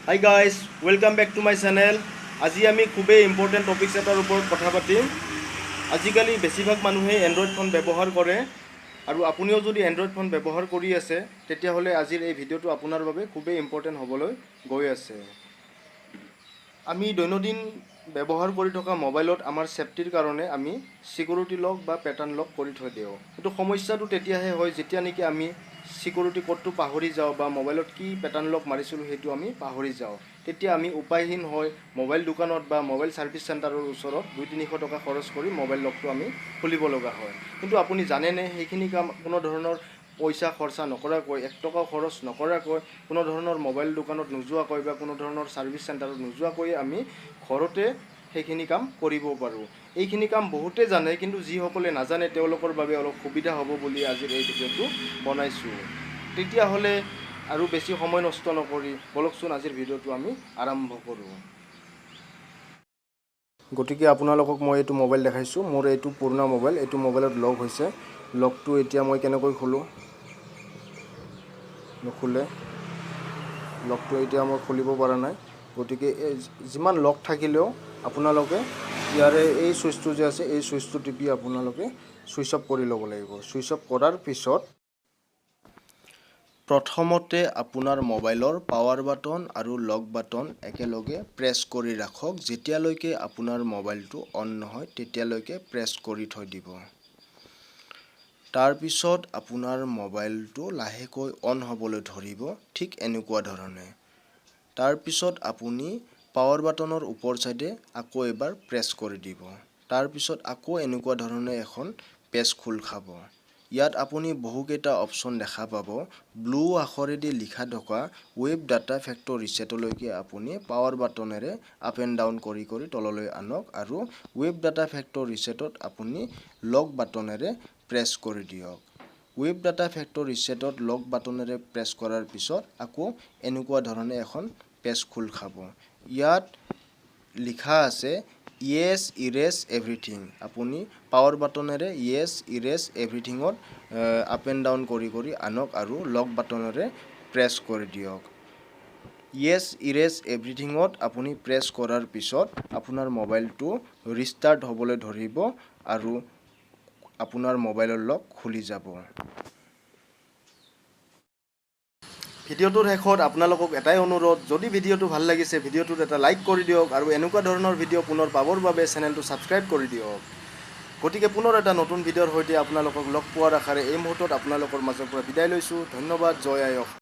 Hi guys, welcome back to my channel. আজি আমি খুবেই ইম্পৰ্টেণ্ট টপিকছ এটাৰ ওপৰত কথা পাতিম। আজিকালি বেছিভাগ মানুহে এণ্ড্ৰইড ফোন ব্যৱহাৰ কৰে আৰু আপুনিও যদি এণ্ড্ৰইড ফোন ব্যৱহাৰ কৰি আছে তেতিয়াহ'লে আজিৰ এই ভিডিঅ'টো আপোনাৰ বাবে খুবেই ইম্পৰ্টেণ্ট হ'বলৈ গৈ আছে। আমি দৈনন্দিন ব্যৱহাৰ কৰি থকা মোবাইলত আমাৰ সেফটিৰ কাৰণে আমি সিকিউৰিটি লক বা প্যাটাৰ্ন লক কৰি থৈ দিওঁ। কিন্তু সমস্যাটো তেতিয়াহে হয় যেতিয়া নেকি আমি সিকিউৰিটি কোডটো পাহৰি যাওঁ বা মোবাইলত কি প্যাটাৰ্ন লক মাৰিছিলোঁ সেইটো আমি পাহৰি যাওঁ। তেতিয়া আমি উপায়হীন হয় মোবাইল দোকানত বা মোবাইল সাৰ্ভিস চেণ্টাৰৰ ওচৰত 200-300 টকা খৰচ কৰি মোবাইল লকটো আমি খুলিব লগা হয়। কিন্তু আপুনি জানেনে সেইখিনি কাম কোনো ধৰণৰ পইচা খৰচা নকৰাকৈ 1 টকাও খৰচ নকৰাকৈ কোনো ধৰণৰ মোবাইল দোকানত নোযোৱাকৈ বা কোনো ধৰণৰ সাৰ্ভিস চেণ্টাৰত নোযোৱাকৈ আমি ঘৰতে সেইখিনি কাম কৰিব পাৰোঁ। এইখিনি কাম বহুতে জানে কিন্তু যিসকলে নাজানে তেওঁলোকৰ বাবে অলপ সুবিধা হ'ব বুলি আজিৰ এই ভিডিঅ'টো বনাইছোঁ। তেতিয়াহ'লে আৰু বেছি সময় নষ্ট নকৰি বলকচোন আজিৰ ভিডিঅ'টো আমি আৰম্ভ কৰোঁ। গতিকে আপোনালোকক মই এইটো মোবাইল দেখাইছোঁ। মোৰ এইটো পুৰণা মোবাইল, এইটো মোবাইলত লক হৈছে। লকটো এতিয়া মই কেনেকৈ খোলোঁ? নোখোলে। লকটো এতিয়া মই খুলিব পৰা নাই। গতিকে যিমান লক থাকিলেও আপোনালোকে ইয়াৰে এই সুইচটো যে আছে এই সুইচটো টিপি আপোনালোকে সুইচ অফ কৰি ল'ব লাগিব। সুইচ অফ কৰাৰ পিছত প্ৰথমতে আপোনাৰ মোবাইলৰ পাৱাৰ বাটন আৰু লক বাটন একেলগে প্ৰেছ কৰি ৰাখক। যেতিয়ালৈকে আপোনাৰ মোবাইলটো অন নহয় তেতিয়ালৈকে প্ৰেছ কৰি থৈ দিব। তাৰপিছত আপোনাৰ মোবাইলটো লাহেকৈ অন হ'বলৈ ধৰিব, ঠিক এনেকুৱা ধৰণে। তাৰপিছত আপুনি পাৱাৰ বাটনৰ ওপৰ সাইডে আকৌ এবাৰ প্ৰেছ কৰি দিব। তাৰপিছত আকৌ এনেকুৱা ধৰণে এখন পেজ খোল খাব। ইয়াত আপুনি বহুকেইটা অপশ্যন দেখা পাব। ব্লু আখৰেদি লিখা থকা ৱেব ডাটা ফেক্টৰ ৰিছেটলৈকে আপুনি পাৱাৰ বাটনেৰে আপ এণ্ড ডাউন কৰি তললৈ আনক আৰু ৱেব ডাটা ফেক্টৰ ৰিছেটত আপুনি লক বাটনেৰে প্ৰেছ কৰি দিয়ক। ৱেব ডাটা ফেক্টৰ ৰিছেটত লক বাটনেৰে প্ৰেছ কৰাৰ পিছত আকৌ এনেকুৱা ধৰণে এখন পেজ খোল খাব। ইয়াত লিখা আছে ইয়েছ ইৰেজ এভৰিথিং। আপুনি পাৱাৰ বাটনেৰে ইয়েছ ইৰেজ এভৰিথিঙত আপ এণ্ড ডাউন কৰি আনক আৰু লক বাটনেৰে প্ৰেছ কৰি দিয়ক। ইয়েছ ইৰেজ এভৰিথিঙত আপুনি প্ৰেছ কৰাৰ পিছত আপোনাৰ মোবাইলটো ৰিষ্টাৰ্ট হ'বলৈ ধৰিব আৰু আপোনাৰ মোবাইলৰ লক খুলি যাব। ভিডিঅ'টোৰ শেষত আপোনালোকক এটাই অনুৰোধ, যদি ভিডিঅ'টো ভাল লাগিছে ভিডিঅ'টোত এটা লাইক কৰি দিয়ক আৰু এনেকুৱা ধৰণৰ ভিডিঅ' পুনৰ পাবৰ বাবে চেনেলটো ছাবস্ক্ৰাইব কৰি দিয়ক। গতিকে পুনৰ এটা নতুন ভিডিঅ'ৰ সৈতে আপোনালোকক লগ পোৱাৰ আশাৰে এই মুহূৰ্তত আপোনালোকৰ মাজৰ পৰা বিদায় লৈছোঁ। ধন্যবাদ। জয় আই অসম।